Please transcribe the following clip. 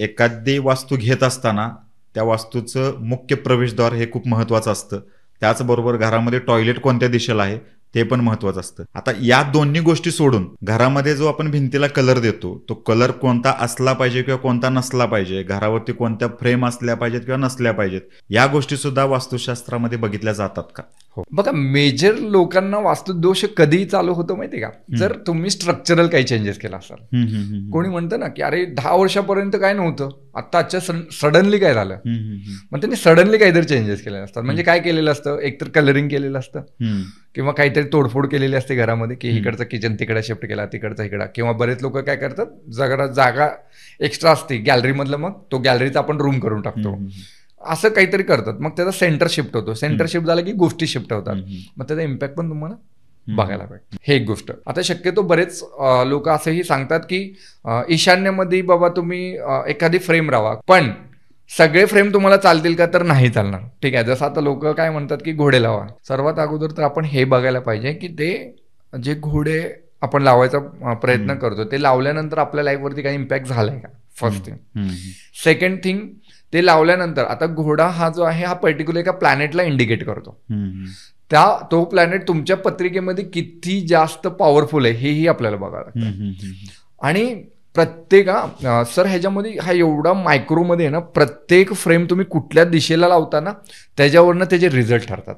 एखादी वास्तू घेत असताना त्या वास्तूचं मुख्य प्रवेशद्वार हे खूप महत्त्वाचं असतं. त्याचबरोबर घरामध्ये टॉयलेट कोणत्या दिशेला आहे ते पण महत्त्वाचं असतं. आता या दोन्ही गोष्टी सोडून घरामध्ये जो आपण भिंतीला कलर देतो तो कलर कोणता असला पाहिजे किंवा कोणता नसला पाहिजे, घरावरती कोणत्या फ्रेम असल्या पाहिजेत किंवा नसल्या पाहिजेत, या गोष्टी सुद्धा वास्तुशास्त्रामध्ये बघितल्या जातात का? हो, बघा मेजर लोकांना वास्तुदोष कधी चालू होतो माहितीये का, जर तुम्ही स्ट्रक्चरल काही चेंजेस केला असाल. कोणी म्हणतं ना की अरे 10 वर्षापर्यंत काय नव्हतं, आत्ताच्या सडनली काय झालं. मग त्यांनी सडनली काहीतरी चेंजेस केलेले असतात. म्हणजे काय केलेलं असतं, एकतर कलरिंग केलेलं असतं किंवा काहीतरी तोडफोड केलेली असते घरामध्ये, की इकडचं किचन तिकडे शिफ्ट केला, तिकडचा इकडा. किंवा बरेच लोक काय करतात, जागा एक्स्ट्रा असते गॅलरीमधलं, मग तो गॅलरीचा आपण रूम करून टाकतो, असं काहीतरी करतात. मग त्याचा सेंटर शिफ्ट होतो. सेंटर शिफ्ट झाला की गोष्टी शिफ्ट होतात. मग त्याचा इम्पॅक्ट पण तुम्हाला बघायला पाहिजे. हे एक गोष्ट. आता शक्यतो बरेच लोक असंही सांगतात की ईशान्येमध्ये बाबा तुम्ही एखादी फ्रेम राहा, पण सगळे फ्रेम तुम्हाला चालतील का, तर नाही चालणार. ठीक आहे, जसं आता लोक काय म्हणतात की घोडे लावा. सर्वात अगोदर तर आपण हे बघायला पाहिजे की ते जे घोडे आपण लावायचा प्रयत्न करतो ते लावल्यानंतर आपल्या लाईफवरती काही इम्पॅक्ट झालाय का, फर्स्ट थिंग. सेकंड थिंग, ते लावल्यानंतर आता घोडा हा जो आहे हा पर्टिक्युलर एका प्लॅनेटला इंडिकेट करतो. तो प्लॅनेट तुमच्या पत्रिकेमध्ये किती जास्त पॉवरफुल आहे हेही आपल्याला बघावं लागतं. आणि प्रत्येक सर ह्याच्यामध्ये हा एवढा मायक्रोमध्ये आहे ना, प्रत्येक फ्रेम तुम्ही कुठल्या दिशेला लावता ना त्याच्यावरनं त्याचे रिझल्ट ठरतात.